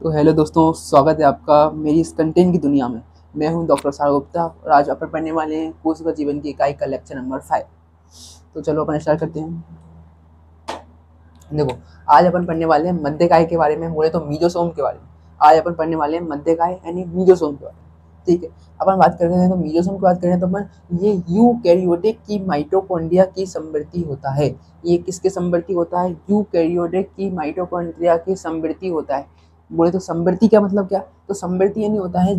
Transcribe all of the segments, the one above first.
तो हेलो दोस्तों, स्वागत है आपका मेरी इस कंटेंट की दुनिया में। मैं हूं डॉक्टर सागर गुप्ता और आज अपन पढ़ने वाले हैं कोशिका जीवन की इकाई का लेक्चर नंबर 5। तो चलो अपन स्टार्ट करते हैं। देखो, आज अपन पढ़ने वाले हैं मध्यकाय के बारे में, बोले तो मीजोसोम के बारे में। आज अपन पढ़ने वाले हैं मध्यकाय यानी मीजोसोम के बारे में। ठीक है, अपन बात करते हैं तो मीजोसोम की बात करें तो अपन ये यूकैरियोटिक की माइटोकॉन्ड्रिया की समवर्ती होता है। ये किसके समवर्ती होता है? यूकैरियोटिक की माइटोकॉन्ड्रिया की समवर्ती होता है। बोले तो समवर्ती क्या मतलब क्या? तो समवर्ती यानी होता है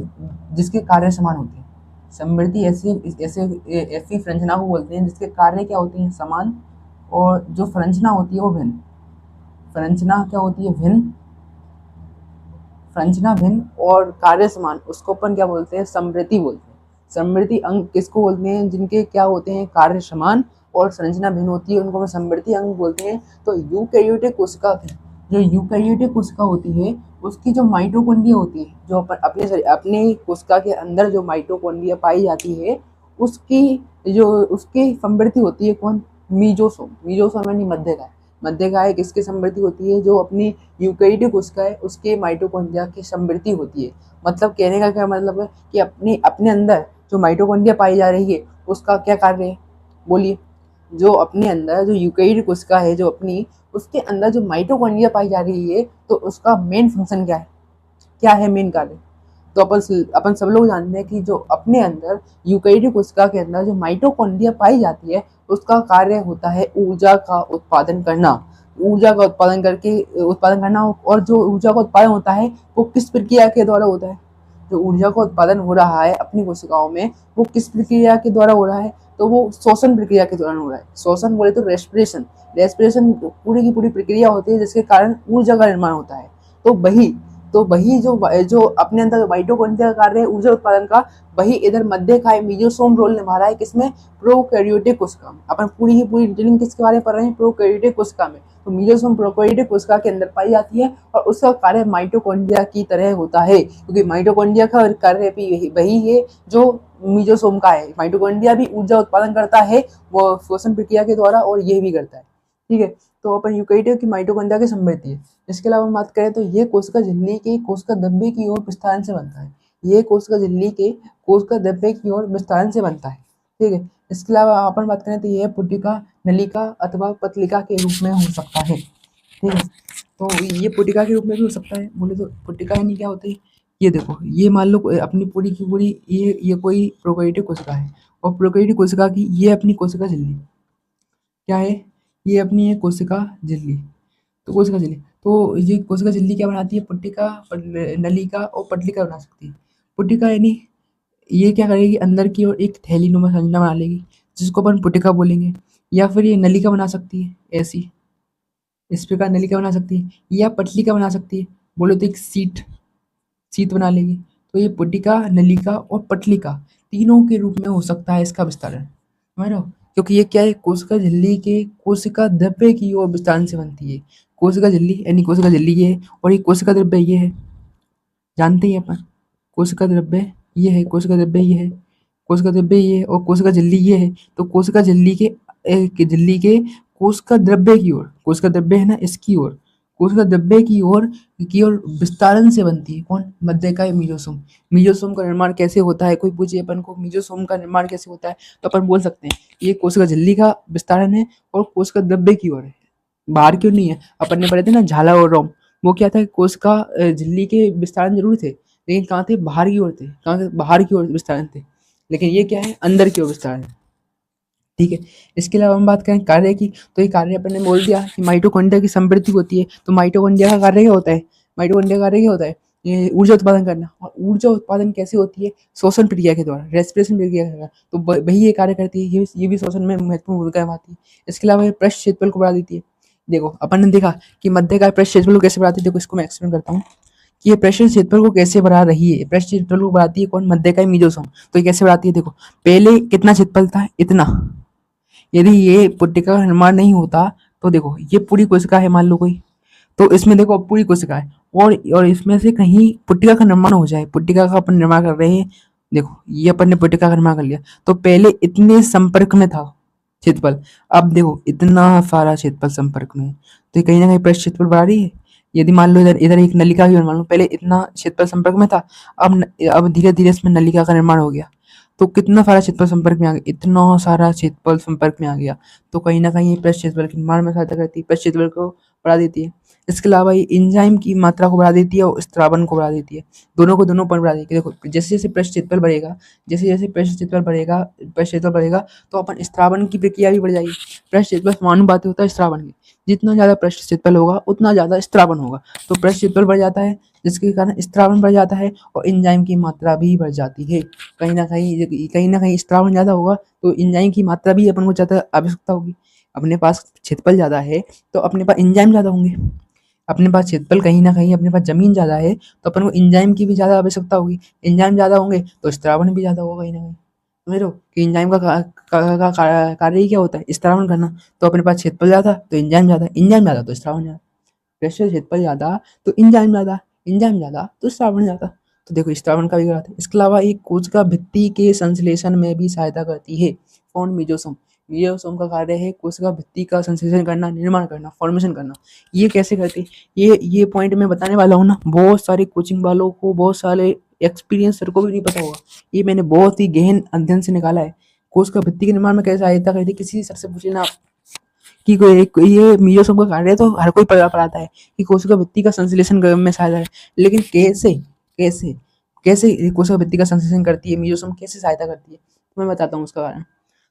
जिसके कार्य समान होते हैं। समवर्ती ऐसी ऐसे ऐसी संरचना को बोलते हैं जिसके कार्य क्या होते हैं? समान, और जो संरचना होती है वो भिन्न। संरचना क्या होती है? भिन्न। संरचना भिन्न और कार्य समान, उसको अपन क्या बोलते हैं? समवर्ती बोलते हैं। समवर्ती अंग किसको बोलते हैं? जिनके क्या होते हैं? कार्य समान और संरचना भिन्न होती है, उनको हम समवर्ती अंग बोलते हैं। तो यूकैरियोटिक कोशिका की जो यूकैरियोटिक कोशिका होती है उसकी जो माइटोकॉन्ड्रिया होती है, जो अपन अपने कोशिका के अंदर जो माइटोकॉन्ड्रिया पाई जाती है, उसकी जो उसकी समवर्ती होती है कौन? मीजोसोम। मीजोसोम यानी मध्यकाय। मध्यकाय किसकी समवर्ती होती है? जो अपनी यूकैरियोटिक कोशिका है उसके माइटोकॉन्ड्रिया की समवर्ती होती है। मतलब कहने का क्या मतलब है कि अपने अपने अंदर जो माइटोकॉन्ड्रिया पाई जा रही है उसका क्या कार्य है? बोलिए। जो अपने अंदर जो यूकैरियोटिक कोशिका है जो अपनी, उसके अंदर जो माइटोकॉन्ड्रिया पाई जा रही है तो उसका मेन फंक्शन क्या है? क्या है मेन कार्य? तो अपन सब लोग जानते हैं कि जो अपने अंदर यूकैरियोटिक कोशिका के अंदर जो माइटोकॉन्ड्रिया पाई जाती है उसका कार्य होता है ऊर्जा का उत्पादन करना। ऊर्जा का उत्पादन करना, और जो ऊर्जा का उत्पादन होता है वो किस प्रक्रिया के द्वारा होता है? जो ऊर्जा का उत्पादन हो रहा है अपनी कोशिकाओं में वो किस प्रक्रिया के द्वारा हो रहा है? तो वो श्वसन प्रक्रिया के दौरान हो रहा है। श्वसन बोले तो रेस्पिरेशन। रेस्पिरेशन पूरी की पूरी प्रक्रिया होती है जिसके कारण ऊर्जा का निर्माण होता है। तो वही जो अपने अंदर जो माइटोकॉन्ड्रिया का कार्य है ऊर्जा उत्पादन का, वही इधर मध्यकाय मीजोसोम रोल निभा रहा है। किसमें? प्रोकैरियोटिक कोशिका में। अपन पूरी की पूरी डिटेलिंग किसके बारे में पढ़ रहे हैं? प्रोकैरियोटिक कोशिका में। तो मीजोसोम प्रोकैरियोटिक कोशिका के अंदर पाई जाती है और उसका कार्य माइटोकॉन्ड्रिया की तरह होता है, क्योंकि माइटोकॉन्ड्रिया का कार्य भी वही है जो मीजोसोम का है। माइटोकॉन्ड्रिया भी ऊर्जा उत्पादन करता है वो श्वसन प्रक्रिया के द्वारा, और ये भी करता है। ठीक है, तो अपन यूकैरियोटिक की माइटोकॉन्ड्रिया की समवर्ती है। इसके अलावा हम बात करें तो ये कोशिका झिल्ली के कोशिका धब्बे की ओर विस्तारण से बनता है। ये कोशिका झिल्ली के कोशिका धब्बे की ओर विस्तारण से बनता है। ठीक है, इसके अलावा अपन बात करें तो यह पुटिका, नलिका अथवा पतलिका के रूप में हो सकता है। ठीक है, तो ये पुटिका के रूप में भी हो सकता है। बोले तो पुटिका यानी क्या होती है? ये देखो, ये मान लो अपनी पूरी की पूरी ये कोई प्रोकैरियोटिक कोशिका है, और प्रोकैरियोटिक कोशिका की ये अपनी कोशिका झिल्ली क्या है? ये अपनी है कोशिका झिल्ली। तो कोशिका झिल्ली, तो ये कोशिका झिल्ली क्या बनाती है? पुट्टिका, नलिका और पटलिका बना सकती है। पुट्टिका यानी ये क्या करेगी? अंदर की ओर एक थैलीनुमा संरचना बना लेगी जिसको अपन पुट्टिका बोलेंगे। या फिर ये नलिका बना सकती है ऐसी, इस प्रकार नलिका बना सकती है, या पटलिका बना सकती है। बोलो तो एक सीट सीत बना लेगी। तो ये पुटिका, नलिका और पटलिका तीनों के रूप में हो सकता है इसका विस्तारण। समझ रहे हो? क्योंकि ये क्या है? कोशिका झिल्ली के कोशिका द्रव्य की ओर विस्तारण से बनती है। कोशिका झिल्ली यानी कोशिका झिल्ली ये है, और ये कोशिका द्रव्य ये है। जानते ही अपन, कोशिका द्रव्य ये है, कोशिका द्रव्य ये है, कोशिका द्रव्य ये है, और कोशिका झिल्ली ये है। तो कोशिका झिल्ली के कोशिका द्रव्य की ओर, कोशिका द्रव्य है ना, इसकी ओर, कोशिका द्रव्य की ओर विस्तारण से बनती है कौन? मध्यकाय मीजोसोम। मीजोसोम का निर्माण कैसे होता है? कोई पूछे अपन को मीजोसोम का निर्माण कैसे होता है, तो अपन बोल सकते हैं ये कोशिका झिल्ली का विस्तारण है और कोशिका द्रव्य की ओर है। बाहर क्यों नहीं है? अपन ने पढ़े थे ना झाला और रोम। वो क्या था? कोशिका झिल्ली के विस्तारण जरूर थे, लेकिन कहाँ थे? बाहर की ओर थे। कहाँ थे? बाहर की ओर विस्तारण थे। लेकिन ये क्या है? अंदर की ओर विस्तारण है। ठीक है, इसके अलावा हम बात करें कार्य की, तो ये कार्य अपन ने बोल दिया कि माइटोकॉन्ड्रिया की समृद्धि होती है। तो माइटोकॉन्ड्रिया का कार्य क्या होता है? माइटोकॉन्ड्रिया का कार्य क्या होता है? ये ऊर्जा उत्पादन करना। और ऊर्जा उत्पादन कैसे होती है? श्वसन प्रक्रिया के द्वारा, रेस्पिरेशन प्रक्रिया के द्वारा। तो वही ये कार्य करती है, ये भी श्वसन में महत्वपूर्ण भूमिका निभाती है। इसके अलावा ये पृष्ठ क्षेत्रफल को बढ़ा देती है। देखो, अपन ने देखा कि मध्यकाय पृष्ठ क्षेत्रफल को कैसे बढ़ाती है। देखो, इसको मैं एक्सप्लेन करता हूँ कि ये पृष्ठ क्षेत्रफल को कैसे बढ़ा रही है। पृष्ठ क्षेत्रफल को बढ़ाती है कौन? मध्यकाय मीजोसोम। तो ये कैसे बढ़ाती है? देखो, पहले कितना क्षेत्रफल था? इतना। यदि ये पुट्टिका का निर्माण नहीं होता तो देखो, ये पूरी कोशिका है मान लो कोई, तो इसमें देखो पूरी कोशिका है, और इसमें से कहीं पुट्टिका का निर्माण हो जाए, पुट्टिका का अपन निर्माण कर रहे हैं। देखो, ये अपन ने पुट्टिका का निर्माण कर लिया, तो पहले इतने संपर्क में था क्षेत्रफल, अब देखो इतना सारा क्षेत्रफल संपर्क में है। तो ये कहीं ना कहीं पृष्ठ क्षेत्रफल बढ़ा रही है। यदि मान लो इधर इधर एक नलिका भी मान लो, पहले इतना क्षेत्रफल संपर्क में था, अब धीरे धीरे इसमें नलिका का निर्माण हो गया, तो कितना सारा क्षेत्रफल संपर्क में आ गया, इतना सारा क्षेत्रफल संपर्क में आ गया, तो कहीं ना कहीं ये पृष्ठ क्षेत्रफल के निर्माण में सहायता करती है, पृष्ठ क्षेत्रफल को बढ़ा देती है। इसके अलावा ये एंजाइम की मात्रा को बढ़ा देती है और स्त्रावन को बढ़ा देती है, दोनों को दोनों पर बढ़ा देती है। देखो जैसे जैसे पृष्ठ क्षेत्रफल बढ़ेगा, जैसे जैसे पृष्ठ क्षेत्रफल बढ़ेगा, पृष्ठ क्षेत्रफल बढ़ेगा, तो अपन स्त्रावन की प्रक्रिया भी बढ़ जाएगी। पृष्ठ क्षेत्रफल समानुपाती होता है स्त्रावन के, जितना ज़्यादा पृष्ठ क्षेत्रफल होगा उतना ज़्यादा स्त्रावन होगा, तो पृष्ठ क्षेत्रफल बढ़ जाता है, जिसके कारण स्त्रावन बढ़ जाता है और एंजाइम की मात्रा भी बढ़ जाती है। कहीं ना कहीं स्त्रावन ज़्यादा होगा तो एंजाइम की मात्रा भी अपन को ज़्यादा आवश्यकता होगी। अपने पास क्षेत्रफल ज़्यादा है तो अपने पास एंजाइम ज़्यादा होंगे, अपने पास क्षेत्रफल कहीं ना कहीं, अपने पास जमीन ज़्यादा है तो अपन को एंजाइम की भी ज़्यादा आवश्यकता होगी, एंजाइम ज़्यादा होंगे तो स्त्रावन भी ज़्यादा होगा कहीं ना कहीं। समझ रहे हो कि एंजाइम का कार्य ही क्या होता है, स्त्रावन करना, तो अपने पास क्षेत्रफल ज़्यादा तो एंजाइम ज़्यादा, एंजाइम ज़्यादा तो स्त्रावन ज़्यादा, प्रेशर क्षेत्रफल ज़्यादा तो एंजाइम ज़्यादा, एंजाइम ज़्यादा तो स्त्रावन ज़्यादा। तो देखो स्त्रावन का भी कराते हैं। इसके अलावा एक कोशिका भित्ति के संश्लेषण में भी सहायता करती है। कौन? मीजोसोम। मीजोसोम का कार्य है कोशिका भित्ति का संश्लेषण करना, निर्माण करना, फॉर्मेशन करना। ये कैसे करती है? ये पॉइंट मैं बताने वाला हूँ ना, बहुत सारे कोचिंग वालों को, बहुत सारे एक्सपीरियंस सर को भी नहीं पता होगा। ये मैंने बहुत ही गहन अध्ययन से निकाला है। कोशिका भित्ति के निर्माण में कैसे सहायता करती है, किसी सर से पूछ लेना कि ये मीजोसोम का कार्य है, तो हर कोई पढ़ाता है कि कोशिका भित्ति का संश्लेषण में सहायता है, लेकिन कैसे कैसे कैसे कोशिका भित्ति का संश्लेषण करती है मीजोसोम, कैसे सहायता करती है, तो मैं बताता हूँ उसका कारण।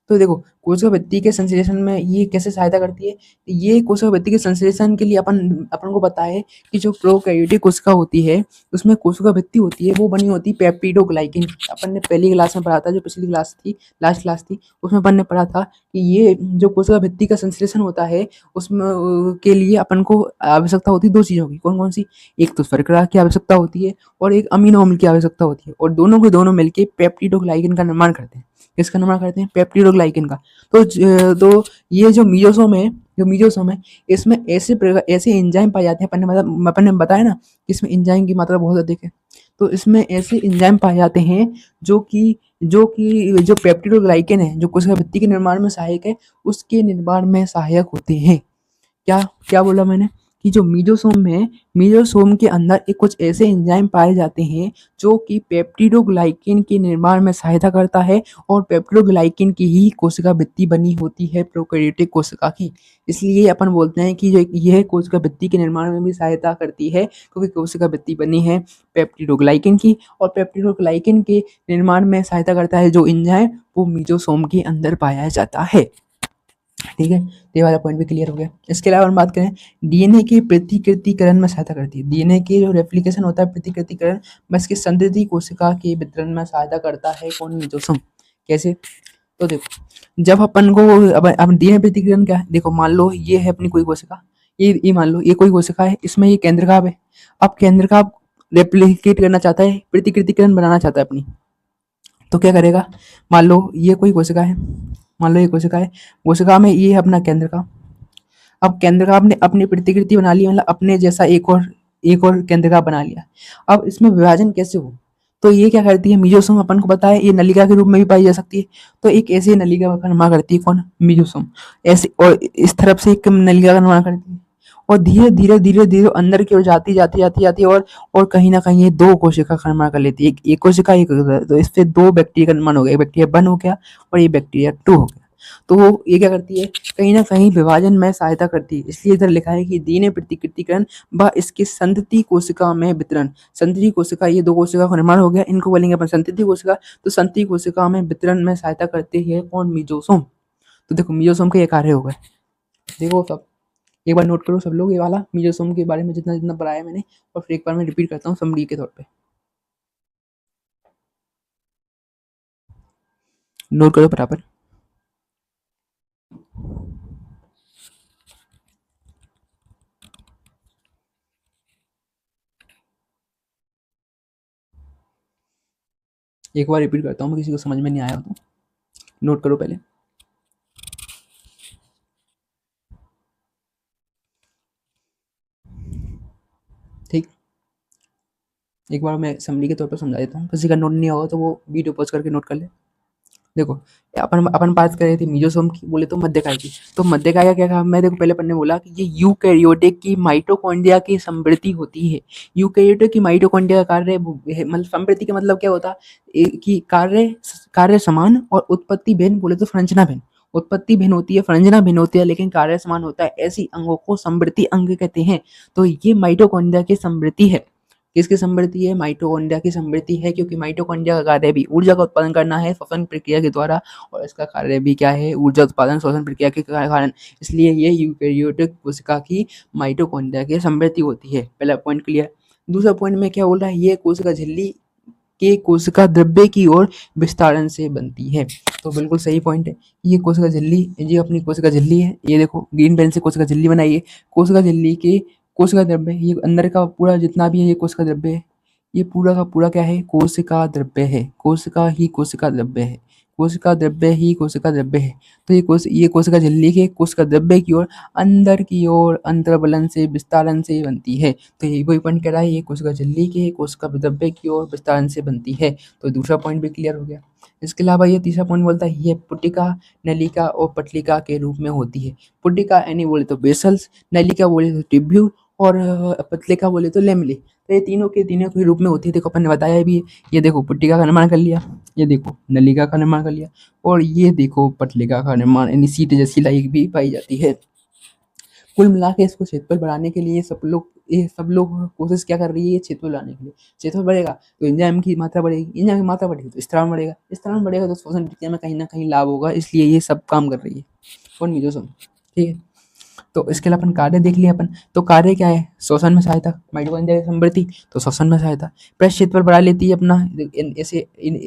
तो देखो कोशिका भित्ति के संश्लेषण में ये कैसे सहायता करती है, ये कोशिका भित्ति के संश्लेषण के लिए अपन अपन को पता है कि जो प्रोकैरियोटिक कोशिका होती है उसमें कोशिका भित्ति होती है, वो बनी होती है पेप्टिडोग्लाइकिन की। अपन ने पहली क्लास में पढ़ा था, जो पिछली क्लास थी, लास्ट क्लास थी, उसमें अपन ने पढ़ा था कि ये जो कोशिका भित्ति का संश्लेषण होता है उसमें के लिए अपन को आवश्यकता होती है दो चीज़ों की। कौन कौन सी? एक तो शर्करा की आवश्यकता होती है और एक अमीनो अम्ल की आवश्यकता होती है, और दोनों के दोनों मिलकर पेप्टिडोग्लाइकिन का निर्माण करते हैं। किसका निर्माण करते हैं? पेप्टिडोग्लाइकिन का। तो ये जो मीजोसोम है, इसमें ऐसे एंजाइम पाए जाते हैं, अपन ने बताया ना कि इसमें एंजाइम की मात्रा बहुत अधिक है, तो इसमें ऐसे एंजाइम पाए जाते हैं जो पेप्टिडोग्लाइकन है, जो कोशिका भित्ति के निर्माण में सहायक है, उसके निर्माण में सहायक होते हैं। क्या क्या बोला मैंने? कि जो मीजोसोम है, मीजोसोम के अंदर एक कुछ ऐसे एंजाइम पाए जाते हैं जो कि पेप्टिडोग्लाइकिन के निर्माण में सहायता करता है, और पेप्टिडोग्लाइकिन की ही कोशिका भित्ति बनी होती है प्रोकैरियोटिक कोशिका की। इसलिए अपन बोलते हैं कि जो यह कोशिका भित्ति के निर्माण में भी सहायता करती है, क्योंकि कोशिका भित्ति बनी है पेप्टिडोग्लाइकिन की, और पेप्टिडोग्लाइकिन के निर्माण में सहायता करता है जो एंजाइम, वो मीजोसोम के अंदर पाया जाता है। ठीक है, तो ये वाला पॉइंट भी क्लियर हो गया। इसके अलावा हम बात करें, डीएनए के प्रतिकृतिकरण में सहायता करती है। डीएनए के जो रेप्लिकेशन होता है, प्रतिकृतिकरण में इसकी संतति कोशिका के वितरण में सहायता करता है। कौन? मीजोसोम। कैसे? तो देखो जब अपन को अब डीएनए प्रतिकृतिकरण क्या है, देखो मान लो ये है अपनी कोई कोशिका, ये मान लो ये कोई कोशिका है, इसमें ये केंद्रकाभ है। अब केंद्रकाभ रेप्लिकेट करना चाहता है, प्रतिकृतिकरण बनाना चाहता है अपनी, तो क्या करेगा? मान लो ये कोई कोशिका है, मान लो ये कोशिका है, कोशिका में ये है अपना केंद्र का। अब केंद्र का आपने अपनी प्रतिकृति बना ली, मतलब अपने जैसा एक और केंद्र का बना लिया। अब इसमें विभाजन कैसे हो? तो ये क्या करती है मीजोसोम, अपन को पता है ये नलिका के रूप में भी पाई जा सकती है, तो एक ऐसी नलिका का निर्माण करती है। कौन? मीजोसोम। ऐसे और इस तरफ से एक नलिका का निर्माण करती है, और धीरे धीरे अंदर की ओर जाती और कहीं ना कहीं ये दो कोशिका का निर्माण कर लेती है। एक कोशिका, एक, तो इससे दो बैक्टीरिया का निर्माण हो गया, एक बैक्टीरिया 1 हो गया और ये बैक्टीरिया 2 हो गया। तो वो ये क्या करती है, कहीं ना कहीं विभाजन में सहायता करती है। इसलिए इधर लिखा है कि डीएनए प्रतिकृतिकरण व इसकी संतति कोशिका में वितरण। संतति कोशिका, ये दो कोशिका का निर्माण हो गया, इनको बोलेंगे अपन संतति कोशिका। तो संतति कोशिका में वितरण में सहायता करती है कौन? मीजोसोम। तो देखो मीजोसोम के ये कार्य हो गए। देखो सब एक बार नोट करो सब लोग ये वाला मीजोसोम के बारे में जितना जितना पढ़ाया मैंने, और फिर एक बार मैं रिपीट करता हूँ समरी के तौर पे। नोट करो बराबर। एक बार रिपीट करता हूँ, किसी को समझ में नहीं आया तो नोट करो पहले। ठीक, एक बार मैं समरी के तौर पर समझा देता हूँ, किसी का नोट नहीं होगा तो वो वीडियो पॉज करके नोट कर ले। देखो, अपन बात कर रहे थे मीजोसोम की, बोले तो मध्यकाय की। तो मध्यकाय का क्या काम है, देखो पहले अपन ने बोला कि ये यूकैरियोटिक की माइटोकॉन्ड्रिया की समृद्धि होती है। यूकैरियोटिक की माइटोकॉन्ड्रिया का कार्य मतलब समृद्धि का मतलब क्या होता है कि कार्य समान और उत्पत्ति भिन्न, बोले तो संरचना भिन्न। उत्पत्ति भिन्न होती है, संरचना भिन्न होती है, लेकिन कार्य समान होता है। ऐसी अंगों को समृद्धि अंग कहते हैं। तो ये माइटोकॉन्ड्रिया की समृद्धि है। किसकी समृद्धि है? माइटोकॉन्ड्रिया की समृद्धि है, क्योंकि माइटोकॉन्ड्रिया का कार्य भी ऊर्जा का उत्पादन करना है श्वसन प्रक्रिया के द्वारा, और इसका कार्य भी क्या है? ऊर्जा उत्पादन श्वसन प्रक्रिया के कारण। इसलिए ये यूकैरियोटिक कोशिका की माइटोकॉन्ड्रिया की समृद्धि होती है। पहला पॉइंट क्लियर। दूसरा पॉइंट में क्या बोल रहा है, ये कोशिका झिल्ली के कोशिका द्रव्य की ओर विस्तारण से बनती है। तो बिल्कुल सही पॉइंट है। ये कोशिका झिल्ली, ये अपनी कोशिका झिल्ली है। ये देखो ग्रीन पेन से कोशिका झिल्ली बनाई है। कोशिका झिल्ली के कोशिका द्रव्य, ये अंदर का पूरा जितना भी है ये कोशिका द्रव्य है। ये पूरा का पूरा क्या है? कोशिका द्रव्य है। कोशिका ही कोशिका द्रव्य है। कोशिका द्रव्य ही कोशिका द्रव्य है। तो ये कोशिका झिल्ली के कोशिका द्रव्य की ओर अंदर की ओर अंतर्बलन से विस्तारण से बनती है। तो ये वही पॉइंट कह रहा है, ये कोशिका झिल्ली के कोशिका द्रव्य की ओर विस्तारण से बनती है। तो दूसरा पॉइंट भी क्लियर हो गया। इसके अलावा ये तीसरा पॉइंट बोलता है, ये पुटिका, नलिका और पटलिका के रूप में होती है। पुटिका यानी बोले तो बेसल्स, नलिका बोले तो ट्यूब्यूल, और पतलिका बोले तो लेमले। तो ये तीनों के रूप में होती है। देखो अपन ने बताया भी है। ये देखो पुट्टिका का निर्माण कर लिया, ये देखो नलिका का निर्माण कर लिया, और ये देखो पटलिका का निर्माण, यानी सीट जैसी लाइक भी पाई जाती है। कुल मिला के इसको क्षेत्रफल बढ़ाने के लिए ये सब लोग कोशिश क्या कर रही है? क्षेत्रफल बढ़ाने के लिए। क्षेत्रफल बढ़ेगा तो एंजाइम की मात्रा बढ़ेगी, एंजाइम की मात्रा बढ़ेगी तो स्त्राव बढ़ेगा, स्त्राव बढ़ेगा तो श्वसन प्रक्रिया में कहीं ना कहीं लाभ होगा। इसलिए ये सब काम कर रही है। कौन? मीजोसोम। ठीक है। तो इसके लिए अपन कार्य देख लिया अपन। तो कार्य क्या है? श्वसन में सहायता, माइटोकॉन्ड्रिया की समृद्धि, तो श्वसन में सहायता। प्रेस क्षेत्रफल बढ़ा लेती है अपना, ऐसे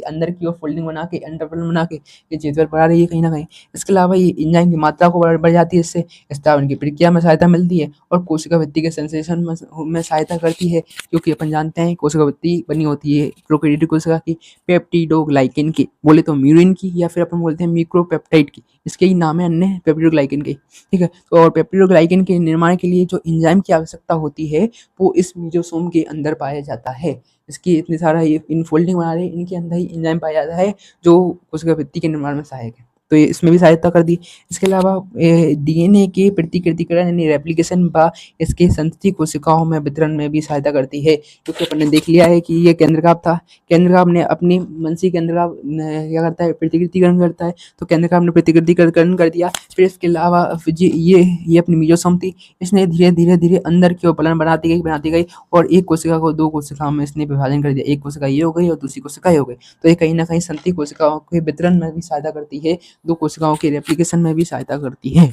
अंदर की ओर फोल्डिंग बना के, इंटरवल बना के ये क्षेत्रफल बढ़ा रही है कहीं ना कहीं। इसके अलावा ये एंजाइम की मात्रा को बढ़ जाती है, इससे स्त्रावन की प्रक्रिया में सहायता मिलती है, और कोशिका वृद्धि के सेंसेशन में सहायता करती है, क्योंकि अपन जानते हैं कोशिका वृद्धि बनी होती है प्रोकैरियोटिक कोशिका की पेप्टिडोग्लाइकेन की, बोले तो म्यूरिन की, या फिर अपन बोलते हैं मिक्रोपेप्टाइड की। इसके ही नाम है अन्य पेप्टिडोग्लाइकेन के। ठीक है। तो और पेप्टिडोग्लाइकेन के निर्माण के लिए जो एंजाइम की आवश्यकता होती है वो इस मीजोसोम के अंदर पाया जाता है। इसकी इतनी सारा ये इनफोल्डिंग बना रहे हैं, इनके अंदर ही एंजाइम पाया जाता है जो कोशिका भित्ति के निर्माण में सहायक है। तो ये इसमें भी सहायता कर दी। इसके अलावा डीएनए के प्रतिकृतिकरण यानी रेप्लिकेशन व इसके संतति कोशिकाओं में वितरण में भी सहायता करती है, क्योंकि अपन ने देख लिया है कि ये केंद्रकाभ था। केंद्रकाभ ने अपनी मनसी केंद्रकाभ क्या करता है? प्रतिकृतिकरण करता है। तो केंद्रकाभ ने प्रतिकृतिकरण कर दिया। फिर इसके अलावा ये अपनी मीजोसोम थी, इसने धीरे धीरे अंदर की ओर पलन बनाती गई, और एक कोशिका को दो कोशिकाओं में इसने विभाजन कर दिया। एक कोशिका ये हो गई और दूसरी कोशिका ये हो गई। तो ये कहीं ना कहीं संतति कोशिकाओं के वितरण में भी सहायता करती है, दो कोशिकाओं के रेप्लिकेशन में भी सहायता करती है।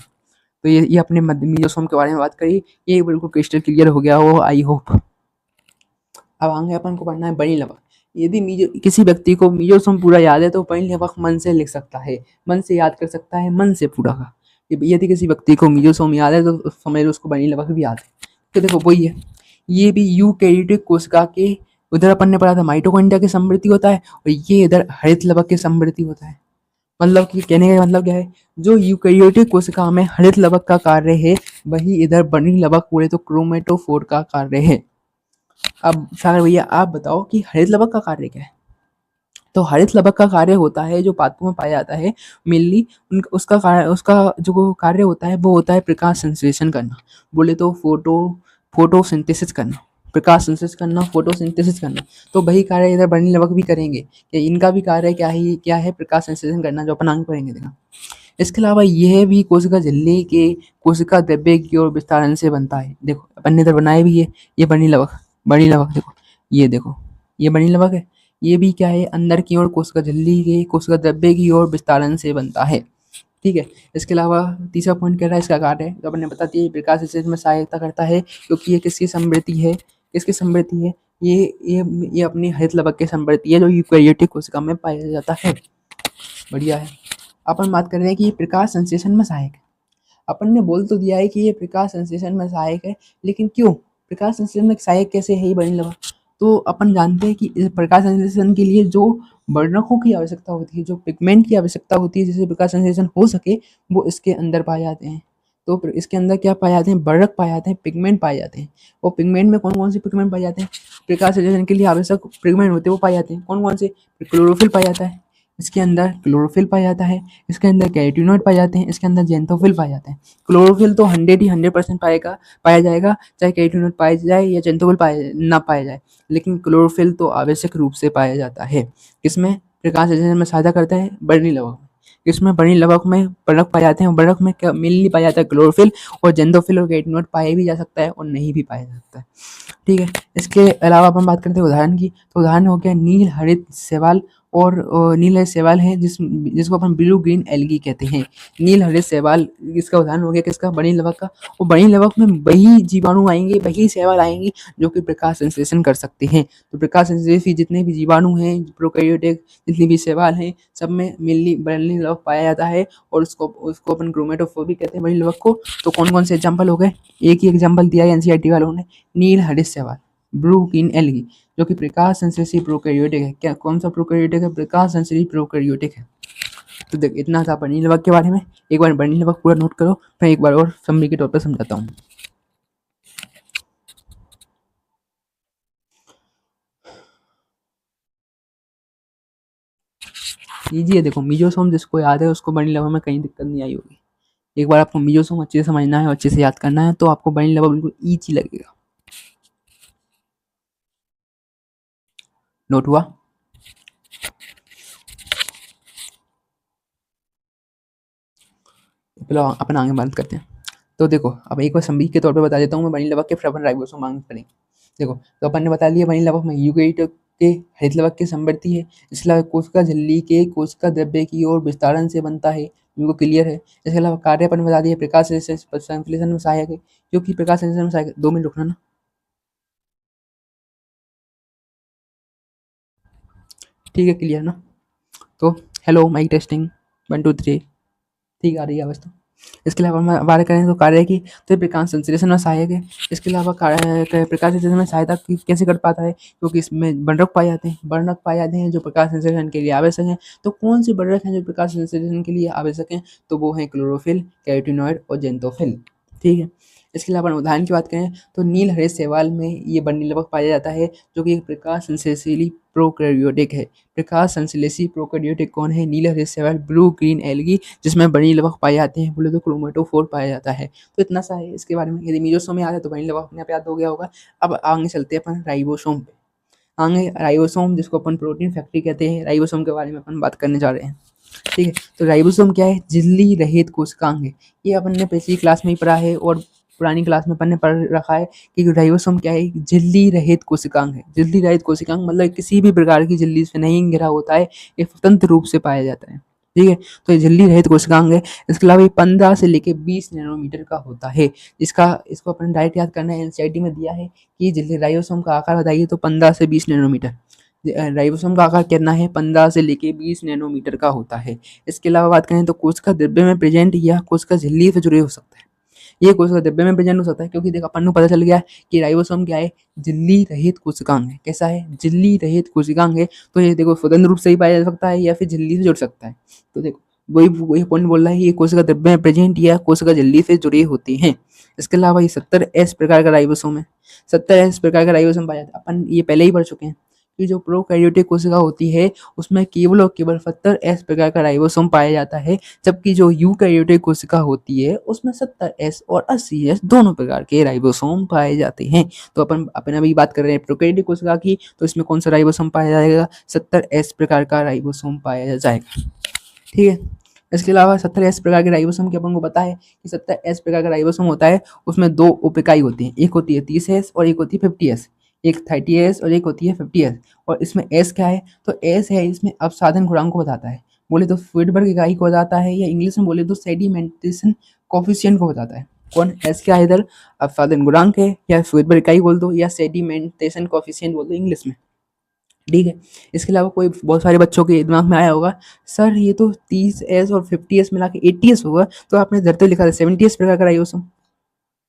तो ये अपने मीजोसोम के बारे में बात करी। ये बिल्कुल क्रिस्टल क्लियर हो गया हो, आई होप। अब आगे अपन को पढ़ना है बड़ी लवक। यदि किसी व्यक्ति को मीजोसोम पूरा याद है तो बड़ी लवक मन से लिख सकता है, मन से याद कर सकता है, मन से पूरा का। यदि किसी व्यक्ति को मीजोसोम याद है तो समझ लो उसको बड़ी लवक भी याद है। तो देखो वही है, ये भी यूकैरियोटिक कोशिका के, उधर अपन ने पढ़ा था माइटोकॉन्ड्रिया की समृद्धि होता है, और ये इधर हरित लवक की समृद्धि होता है। मतलब कि कहने का मतलब क्या है, जो यूकैरियोटिक कोशिका में हरित लवक का कार्य है, वही इधर बड़ी लवक बोले तो क्रोमेटोफोर का कार्य है। अब सागर भैया आप बताओ कि हरित लवक का कार्य क्या है? तो हरित लवक का कार्य होता है, जो पादपों में पाया जाता है मेनली, उसका जो कार्य होता है वो होता है प्रकाश संश्लेषण करना, बोले तो फोटोसिंथेसिस करना, प्रकाश संश्लेषण करना, फोटोसिंथेसिस करना। तो वही कार्य इधर बनी लवक भी करेंगे कि इनका भी कार्य क्या है? प्रकाश संश्लेषण करना, जो अपन आगे पढ़ेंगे देखा। इसके अलावा यह भी कोशिका झिल्ली के कोशिका द्रव्य की ओर विस्तारण से बनता है। देखो अपन ने इधर बनाए भी है, ये बनी लवक देखो, ये बनी लवक है। ये भी क्या है? अंदर की ओर कोशिका झिल्ली के कोशिका द्रव्य की ओर विस्तारण से बनता है। ठीक है। इसके अलावा तीसरा पॉइंट कह रहा है इसका कार्य है, तो अपने बता दिए प्रकाश संश्लेषण में सहायता करता है, क्योंकि ये किसकी समृद्धि है? किसकी समृद्धि है? ये अपनी हरित लवक की समृद्धि है, जो यूकैरियोटिक कोशिका में पाया जाता है। बढ़िया है। अपन बात कर रहे हैं कि ये प्रकाश संश्लेषण में सहायक है। अपन ने बोल तो दिया है कि ये प्रकाश संश्लेषण में सहायक है, लेकिन क्यों? प्रकाश संश्लेषण में सहायक कैसे है ये बनी लवक? तो अपन जानते हैं कि इस प्रकाश संश्लेषण के लिए जो वर्णकों की आवश्यकता होती है, जो पिगमेंट की आवश्यकता होती है, जिससे प्रकाश संश्लेषण हो सके, वो इसके अंदर पाए जाते हैं। तो इसके अंदर क्या पाए जाते हैं? वर्णक पाए जाते हैं, पिगमेंट पाए जाते हैं। और पिगमेंट में कौन कौन से पिगमेंट पाए जाते हैं? प्रकाश संश्लेषण के लिए आवश्यक पिगमेंट होते हैं वो पाए जाते हैं। कौन कौन से? क्लोरोफिल पाया जाता है, इसके अंदर क्लोरोफिल पाया जाता है, इसके अंदर कैरोटीनॉइड पाए जाते हैं, इसके अंदर जेंथोफिल पाए जाते हैं। क्लोरोफिल तो 100% पाया जाएगा, चाहे कैरोटीनॉइड पाया जाए या जेंथोफिल ना पाया जाए, लेकिन क्लोरोफिल तो आवश्यक रूप से पाया जाता है। किसमें? प्रकाश संश्लेषण में सहायता करता है बर्नी लवक में। इसमें बर्नी लवक में बर्फ पाए जाते हैं, और बर्फ में मेनली पाया जाता है क्लोरोफिल, और जेंथोफिल और कैरोटीनॉइड पाया भी जा सकता है और नहीं भी पाया जा सकता है। ठीक है। इसके अलावा अपन बात करते हैं उदाहरण की, तो उदाहरण हो गया नील हरित शैवाल, और नील हरित शैवाल है जिसको अपन ब्लू ग्रीन एल्गी कहते हैं। नील हरित शैवाल इसका उदाहरण हो गया किसका? बनी लवक का। और बनी लवक में वही जीवाणु आएंगे, वही शैवाल आएंगे जो कि प्रकाश संश्लेषण कर सकते हैं। तो प्रकाश संश्लेषी जितने भी जीवाणु हैं, प्रोकैरियोटिक जितने भी शैवाल हैं, सब में मिलनी बनी लवक पाया जाता है, और उसको अपन क्रोमेटोफोर भी कहते हैं बनी लवक को। तो कौन कौन से एग्जाम्पल हो गए? एक ही एग्जाम्पल दिया है एनसीईआरटी वालों ने, नील हरित शैवाल, ब्लू ग्रीन एल्गी, जो कि प्रकाश संश्लेषी प्रोकैरियोटिक है। क्या कौन सा प्रोकैरियोटिक है? प्रकाश संश्लेषी प्रोकैरियोटिक है। तो देख, इतना था बर्नी लवक के बारे में। एक बार बर्नी लवक पूरा नोट करो, मैं एक बार और समरी के तौर पर समझाता हूँ। लीजिए देखो, मीजोसोम जिसको याद है उसको बर्नी लवक में कहीं दिक्कत नहीं आई होगी। एक बार आपको मीजोसोम अच्छे से समझना है और अच्छे से याद करना है, तो आपको बर्नी लवक बिल्कुल ईजी लगेगा। नोट हुआ? चलो अपन आगे बात करते हैं। तो देखो, अब एक बार समरी के तौर पर बता देता हूँ मैं बर्नी लवक के, फिर अपन राइबोसोम आगे करेंगे। देखो, तो अपन ने बता लिया बर्नी लवक में यूकेरियोट के हरित लवक की संवृत्ति है। इसके अलावा कोशिका झिल्ली के कोशिका द्रव्य की ओर विस्तारण से बनता है, बिल्कुल क्लियर है। इसके अलावा कार्य अपन ने बता दिया, प्रकाश संश्लेषण में सहायक है, क्योंकि प्रकाश संश्लेषण में सहायक। 2 मिनट रुकना ना। ठीक है, क्लियर ना? तो हेलो, माइक टेस्टिंग 1 2 3। ठीक आ रही है आवाज़ तो? इसके अलावा हम बात करें तो कार्य की, तो ये प्रकाश संश्लेषण में सहायक है। इसके अलावा प्रकाश संश्लेषण में सहायता कैसे कर पाता है? क्योंकि इसमें बर्नक पाए जाते हैं, बर्नक पाए जाते हैं जो प्रकाश संश्लेषण के लिए आवश्यक हैं। तो कौन से बर्नक हैं जो प्रकाश संश्लेषण के लिए आवश्यक हैं? तो वो हैं क्लोरोफिल, कैरोटीनॉइड और जेंथोफिल। ठीक है। इसके अलावा उदाहरण की बात करें तो नील हरित शैवाल में ये बर्नी लवक पाया जाता है, जो कि एक प्रकाश संश्लेषी प्रोकैरियोटिक है। प्रकाश संश्लेषी प्रोकैरियोटिक कौन है? नील हरित शैवाल, ब्लू ग्रीन एल्गी, जिसमें बर्नी लवक पाए जाते हैं, बोले तो क्रोमेटोफोर पाया जाता है। तो इतना सा है इसके बारे में। यदि मीजोसोम याद है तो बर्नी लवक अपने आप याद हो गया होगा। अब आगे चलते हैं अपन राइबोसोम पे। आगे राइबोसोम जिसको अपन प्रोटीन फैक्ट्री कहते हैं, राइबोसोम के बारे में अपन बात करने जा रहे हैं। ठीक है। तो राइबोसोम क्या है? झिल्ली रहित कोशिकांग है। ये अपन ने पिछली क्लास में ही पढ़ा है, और पुरानी क्लास में अपन ने पढ़ रखा है कि राइबोसोम क्या है? झिल्ली रहित कोशिकांग है। झिल्ली रहित कोशिकांग मतलब किसी भी प्रकार की झिल्ली से नहीं घिरा होता है, ये स्वतंत्र रूप से पाया जाता है। ठीक है। तो ये झिल्ली रहित कोशिकांग है। इसके अलावा ये 15 से लेके 20 नैनोमीटर का होता है। इसको अपन डायरेक्ट याद करना है, एनसीईआरटी में दिया है कि झिल्ली राइबोसोम का आकार बताइए, तो 15 से 20 नैनोमीटर। राइबोसोम का आकार कितना है? 15 से लेके 20 नैनोमीटर का होता है। इसके अलावा बात करें तो कोशिका द्रव्य में प्रेजेंट या कोशिका झिल्ली से जुड़े हो सकता है। ये कोशिका द्रव्य में प्रेजेंट हो सकता है, क्योंकि देखो अपन को पता चल गया कि राइबोसोम क्या है? झिल्ली रहित कोशिकांग है। कैसा है? झिल्ली रहित कोशिकांग है। तो ये देखो स्वतंत्र रूप से ही पाया जा सकता है या फिर झिल्ली से जुड़ सकता है। तो देखो, वही वही पॉइंट बोल रहा है, ये कोशिका द्रव्य में प्रेजेंट या कोशिका झिल्ली से जुड़े होते हैं। इसके अलावा ये 70S प्रकार का राइबोसोम है। 70S प्रकार का राइबोसोम पाया जाता है। अपन ये पहले ही पढ़ चुके हैं कि जो प्रोकैरियोटिक कोशिका होती है उसमें केवल और केवल 70S प्रकार का राइबोसोम पाया जाता है, जबकि जो यूकैरियोटिक कोशिका होती है उसमें 70S और 80S दोनों प्रकार के राइबोसोम पाए जाते हैं। तो अपन अपन अभी बात कर रहे हैं प्रोकैरियोटिक कोशिका की, तो इसमें कौन सा राइबोसोम पाया जाएगा? 70S प्रकार का राइबोसोम पाया जाएगा। ठीक है। इसके अलावा 70S प्रकार के राइबोसोम की अपन को पता है कि 70S प्रकार का राइबोसोम होता है, उसमें 2 उप इकाई होती हैं, एक होती है 30S और एक होती है 50S। एक 30S और एक होती है 50S। और इसमें S क्या है? तो S है इसमें अपसाधन गुणांक को बताता है, बोले तो फ्रीडबर्ग इकाई को बताता है, या इंग्लिश में बोले तो सेडिमेंटेशन कोफिशिएंट को बताता है। कौन? S क्या है इधर? अपसाधन गुणांक है, या फ्रीडबर्ग इकाई बोल दो, या सेडिमेंटेशन कोफिशिएंट बोल दो इंग्लिश में। ठीक है। इसके अलावा कोई बहुत सारे बच्चों के दिमाग में आया होगा, सर ये तो 30S और 50S मिला के 80S होगा, तो आपने इधर तो लिखा था 70S प्रकार का राइबोसोम,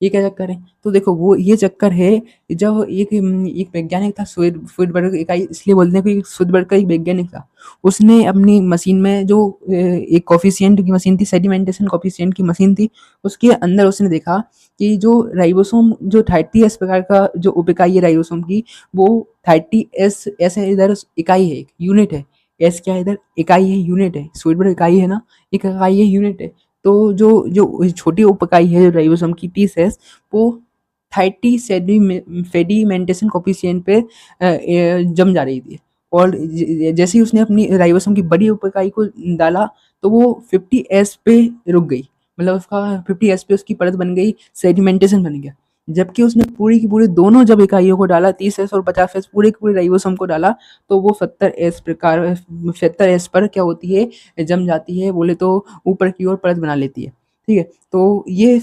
ये क्या चक्कर है? तो देखो, वो ये चक्कर है, जब एक वैज्ञानिक था स्वीडबर्ग इकाई इसलिए बोलते हैं कि स्वीडबर्ग का एक वैज्ञानिक था, उसने अपनी मशीन में जो एक कॉफिशिएंट की मशीन थी, सेडिमेंटेशन कॉफिशिएंट की मशीन थी, उसके अंदर उसने देखा कि जो राइबोसोम जो 30S प्रकार का जो उप इकाई है राइबोसोम की, वो 30S ऐसे इधर इकाई है, एक यूनिट है, एस क्या है इधर, इकाई है, यूनिट है, स्वीट बर्ड इकाई है ना, एक इकाई है, यूनिट है। तो जो जो छोटी उप इकाई है राइबोसोम की टी सेल्स, वो 30 सेडिमेंटेशन कोफिशिएंट पे जम जा रही थी, और जैसे ही उसने अपनी राइबोसोम की बड़ी उप इकाई को डाला तो वो 50s पे रुक गई, मतलब उसका 50s पे उसकी परत बन गई, सेडिमेंटेशन बन गया। जबकि उसने पूरी की पूरी दोनों जब इकाइयों को डाला, 30s और 50s पूरे के पूरे राइबोसोम को डाला, तो वो 70s पर क्या होती है, जम जाती है, बोले तो ऊपर की ओर परत बना लेती है। ठीक है, तो ये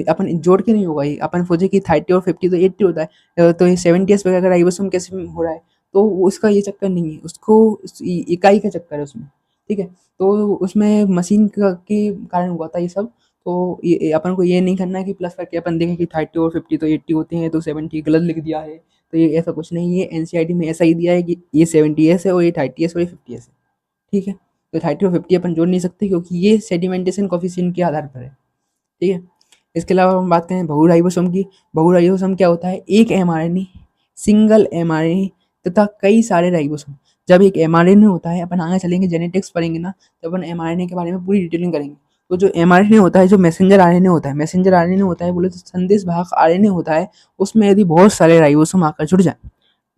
अपन जोड़ के नहीं होगा, ये अपन सोचे कि 30 और 50 तो 80 होता है, तो ये 70s पे अगर राइबोसोम कैसे हो रहा है, तो उसका ये चक्कर नहीं है, उसको इकाई का चक्कर है उसमें। ठीक है, तो उसमें मशीन के कारण हुआ था ये सब। तो ये अपन को ये नहीं करना है कि प्लस करके अपन देखें कि 30 और 50 तो 80 होते हैं, तो 70 गलत लिख दिया है। तो ये ऐसा कुछ नहीं है, एनसीईआरटी में ऐसा ही दिया है कि ये 70s है और ये 30s और ये 50s है। ठीक है, तो 30 और 50 अपन जोड़ नहीं सकते क्योंकि ये सेडिमेंटेशन कोफिशिएंट के आधार पर है। ठीक है, इसके अलावा हम बात करें बहुराइबोसोम की। बहुराइबोसोम क्या होता है, एक एमआरएनए, सिंगल एमआरएनए तथा कई सारे राइबोसोम। जब एक एमआरएनए होता है, अपन आगे चलेंगे जेनेटिक्स पढ़ेंगे ना, तो अपन एमआरएनए के बारे में पूरी डिटेलिंग करेंगे। तो जो एमआरएनए होता है, जो मैसेंजर आरएनए होता है, मैसेंजर आरएनए होता है, बोले तो संदेश वाहक आरएनए होता है, उसमें यदि बहुत सारे राइबोसोम आकर जुड़ जाए,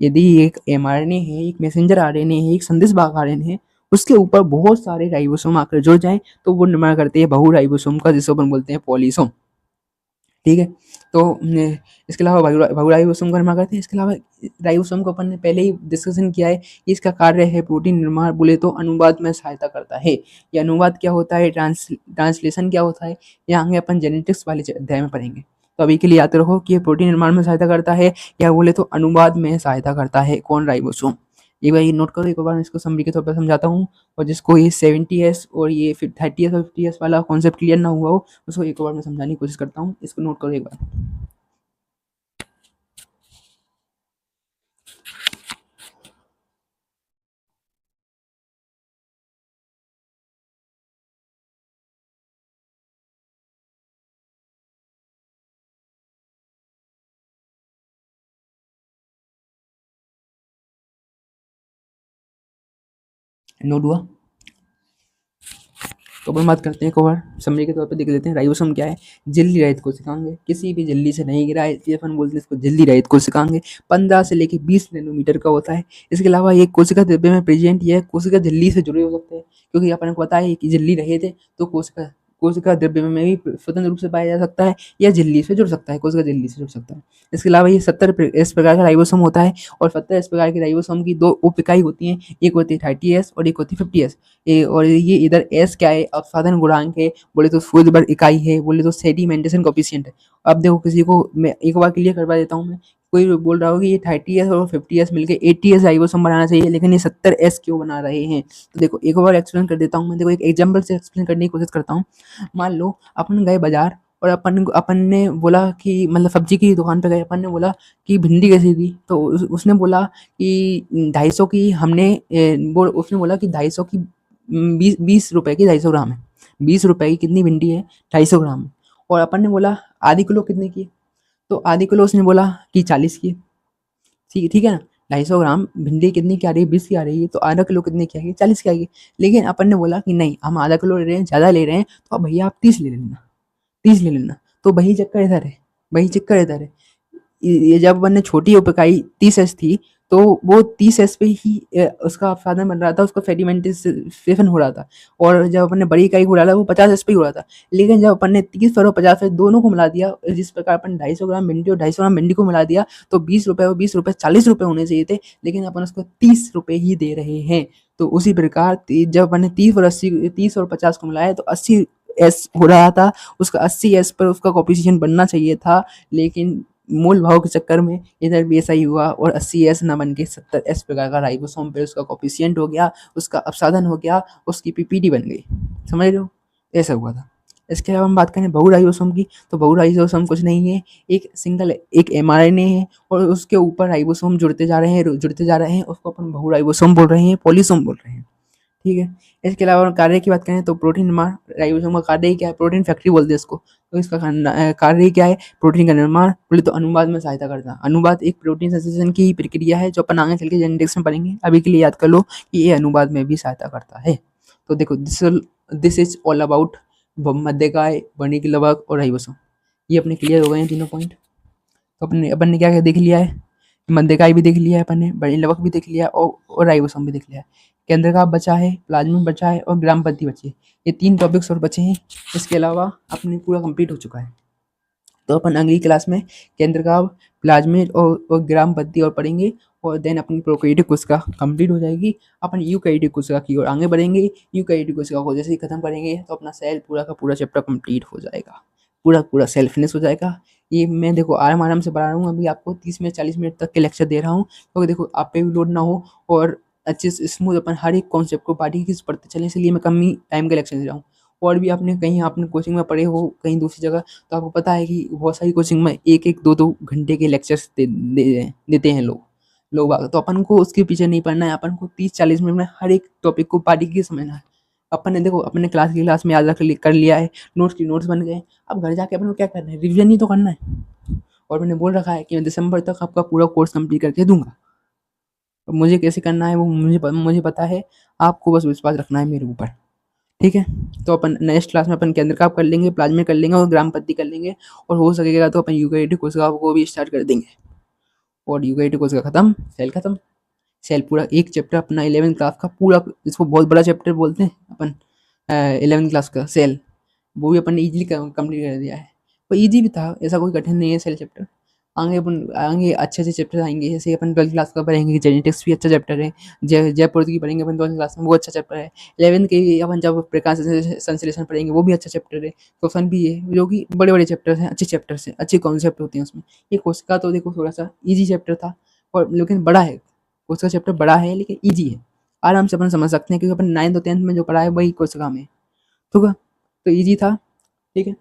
यदि एक एमआरएनए है, एक मैसेंजर आरएनए है, एक संदेश वाहक आरएनए है, उसके ऊपर बहुत सारे राइबोसोम आकर जुड़ जाएं, तो वो निर्माण करते हैं बहुराइबोसोम का, जिसको अपन बोलते हैं पॉलीसोम। ठीक है, तो इसके अलावा बहुराइबोसोम का निर्माण करते हैं। इसके अलावा राइबोसोम को अपन ने पहले ही डिस्कशन किया है कि इसका कार्य है प्रोटीन निर्माण, बोले तो अनुवाद में सहायता करता है। ये अनुवाद क्या होता है, ट्रांसलेशन क्या होता है, ये आगे अपन जेनेटिक्स वाले अध्याय में पढ़ेंगे। तो अभी के लिए याद रखो कि ये प्रोटीन निर्माण में सहायता करता है, या बोले तो अनुवाद में सहायता करता है, कौन, राइबोसोम। एक बार ये नोट करो, एक बार इसको समरी के तौर पर समझाता हूँ, और जिसको ये 70s और ये फिर 30s और 50s वाला कॉन्सेप्ट क्लियर ना हुआ हो, उसको एक बार मैं समझाने की कोशिश करता हूँ, इसको नोट करो एक बार। नोट हुआ, तो अपन बात करते हैं एक और समरी के तौर पे देख लेते हैं। राइबोसोम क्या है, झिल्ली रहित कोशिकांग है, किसी भी झिल्ली से नहीं गिरा है, इसलिए अपन बोलते हैं इसको झिल्ली रहित कोशिकांग है। 15 से लेकर 20 नैनोमीटर का होता है। इसके अलावा ये कोशिका द्रव्य में प्रेजेंट, यह कोशिका झिल्ली से जुड़े हो सकते हैं, क्योंकि अपन को पता है कि झिल्ली रहित है, तो कोशिका कोशिका द्रव्य में भी स्वतंत्र रूप से पाया जा सकता है, या झिल्ली से जुड़ सकता है, कोशिका झिल्ली से जुड़ सकता है। इसके अलावा ये 70 इस प्रकार का राइबोसोम होता है, और 70 इस प्रकार के राइबोसोम की दो उप इकाई होती हैं, एक होती है 30s और एक होती है 50s। और ये इधर एस क्या है, अपसाधन गुणांक है, बोले तो फूल भर इकाई है, बोले तो सेडिमेंटेशन कोफिशिएंट है। अब देखो, किसी को मैं एक बार क्लियर करवा देता हूँ, मैं कोई बोल रहा हो कि ये 30s और 50s मिलकर 80s राइबोसोम बनाना चाहिए, लेकिन ये 70s क्यों बना रहे हैं, तो देखो एक बार एक्सप्लेन कर देता हूँ मैं। देखो एक एग्जाम्पल से एक्सप्लेन करने की कोशिश करता हूँ। मान लो अपन गए बाजार, और अपन ने बोला कि, मतलब सब्जी की दुकान पे गए, अपन ने बोला कि भिंडी कैसी थी, तो उसने बोला कि 250 की, उसने बोला कि 250 की, 20 रुपए की 250 ग्राम है। 20 रुपए की कितनी भिंडी है, 250 ग्राम है। और अपन ने बोला आधी किलो कितने की है, तो आधी किलो उसने बोला कि 40 की है। ठीक ठीक है ना, 250 ग्राम भिंडी कितनी की आ रही है, 20 की आ रही है, तो आधा किलो कितने की आएगी, 40 की आएगी। लेकिन अपन ने बोला कि नहीं, हम आधा किलो ले रहे हैं, ज़्यादा ले रहे हैं, तो अब भैया आप 30 ले लेना, 30 ले लेना। तो वही चक्कर इधर है, वही चक्कर इधर है। ये जब मैंने छोटी उपइकाई 30s थी, तो वो 30s पे ही उसका अपसाधन बन रहा था, उसका सेडिमेंटेशन हो रहा था। और जब अपन ने बड़ी इकाई को डाला, वो 50s पे ही हो रहा था। लेकिन जब अपन ने 30 और 50 दोनों को मिला दिया, जिस प्रकार अपन 250 ग्राम भिंडी और 250 ग्राम भिंडी को मिला दिया, तो 20 रुपये और 20 रुपये 40 रुपये होने चाहिए थे, लेकिन अपन उसको 30 रुपये ही दे रहे हैं। तो उसी प्रकार जब अपन ने 30 और 50 को मिलाया, तो 80s हो रहा था, उसका 80s पर उसका कोफिशिएंट बनना चाहिए था, लेकिन मूल भाव के चक्कर में इधर भी ऐसा ही हुआ, और 80s ना बन के 70s प्रकार का राइबोसोम पे उसका कोफिशिएंट हो गया, उसका अपसाधन हो गया, उसकी पीपीडी बन गई। समझ रहे हो, ऐसा हुआ था। इसके अलावा हम बात करें बहुराइबोसोम की, तो बहुराइबोसोम कुछ नहीं है, एक एमआरएनए है, और उसके ऊपर राइबोसोम जुड़ते जा रहे हैं, उसको अपन बहुराइबोसोम बोल रहे हैं, पॉलीसोम बोल रहे हैं। ठीक है। इसके अलावा कार्य की बात करें तो प्रोटीन निर्माण, राइबोसोम का कार्य ही क्या है, प्रोटीन फैक्ट्री बोलते हैं इसको। तो इसका कार्य ही क्या है, प्रोटीन का निर्माण, बोले तो अनुवाद में सहायता करता है। अनुवाद एक प्रोटीन संश्लेषण की प्रक्रिया है जो अपन आगे चल के जेनेटिक्स में पढ़ेंगे, अभी के लिए याद कर लो कि ये अनुवाद में भी सहायता करता है। तो देखो दिस इज ऑल अबाउट मध्यकाय, वर्णिक और राइबोसोम। ये अपने क्लियर हो गए हैं तीनों पॉइंट। तो अपन ने क्या क्या देख लिया है, मध्यकाय भी देख लिया है अपन ने, वर्णिक भी देख लिया है और राइबोसोम भी देख लिया है। केंद्रक बचा है, प्लाज्मिड बचा है और ग्राम पत्ती बची है। ये 3 टॉपिक्स और बचे हैं। इसके अलावा अपने पूरा कंप्लीट हो चुका है। तो अपन अगली क्लास में केंद्रक, प्लाज्मिड और ग्राम पत्ती और पढ़ेंगे, और देन अपनी प्रोकैरियोटिक कोशिका कंप्लीट हो जाएगी। अपन यूकैरियोटिक कोशिका की ओर आगे बढ़ेंगे। यूकैरियोटिक कोशिका को जैसे ही खत्म करेंगे तो अपना सेल पूरा का पूरा चैप्टर कंप्लीट हो जाएगा, पूरा पूरा सेल फिनिश हो जाएगा। ये मैं देखो आराम आराम से पढ़ा रहा हूँ, अभी आपको 30 मिनट 40 मिनट तक के लेक्चर दे रहा हूँ, क्योंकि देखो आप पे भी लोड ना हो और अच्छे से स्मूथ अपन हर एक कॉन्सेप्ट को बारीकी से पढ़ते चलें, इसलिए मैं कम ही टाइम के लेक्चर दे रहा हूँ। और भी आपने कहीं आपने कोचिंग में पढ़े हो कहीं दूसरी जगह, तो आपको पता है कि बहुत सारी कोचिंग में 1-1 2-2 घंटे के लेक्चर्स देते हैं लोग बाग। तो अपन को उसके पीछे नहीं पढ़ना है, अपन को 30-40 मिनट में हर एक टॉपिक को बारीकी से समझना है। अपन ने देखो अपने क्लास में याद कर लिया है, नोट्स बन गए। अब घर जाके अपन को क्या करना है, रिविजन ही तो करना है। और मैंने बोल रखा है कि मैं दिसंबर तक आपका पूरा कोर्स कंप्लीट करके दूंगा। अब मुझे कैसे करना है वो मुझे पता है, आपको बस विश्वास रखना है मेरे ऊपर, ठीक है। तो अपन नेक्स्ट क्लास में अपन केंद्रक कर लेंगे, प्लाज्मिड कर लेंगे और ग्राम पत्ती कर लेंगे, और हो सकेगा तो अपन यूकैरियोटिक कोशिका को भी स्टार्ट कर देंगे। और यूकैरियोटिक कोशिका खत्म, सेल खत्म। सेल पूरा एक चैप्टर अपना 11th क्लास का पूरा, इसको बहुत बड़ा चैप्टर बोलते हैं अपन, 11th क्लास का सेल, वो भी अपन ने ईजिली कंप्लीट कर दिया है। वो ईजी भी था, ऐसा कोई कठिन नहीं है सेल चैप्टर। आगे अच्छे अच्छे चैप्टर आएंगे, जैसे अपन 12th क्लास का पढ़ेंगे, जेनेटिक्स भी अच्छा चैप्टर है। जयपुर की पढ़ेंगे अपन 12th क्लास में, वो अच्छा चैप्टर है। 11th के अपन जब प्रकाश संश्लेषण पढ़ेंगे, वो भी अच्छा चैप्टर है। क्वेश्चन भी है, जो कि बड़े बड़े चैप्टर्स हैं, अच्छे चैप्टर्स हैं, अच्छे कॉन्सेप्ट होते हैं उसमें। ये कोशिका तो देखो थोड़ा सा ईजी चैप्टर था, और लेकिन बड़ा है, कोशिका चैप्टर बड़ा है लेकिन ईजी है, आराम से अपन समझ सकते हैं, क्योंकि अपन 9th और 10th में जो पढ़ा है वही कोशिका में, ठीक है। तो ईजी था, ठीक है।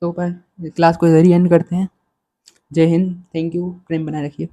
तो अपन क्लास को इधर ही एंड करते हैं। जय हिंद, थैंक यू, प्रेम बनाए रखिए।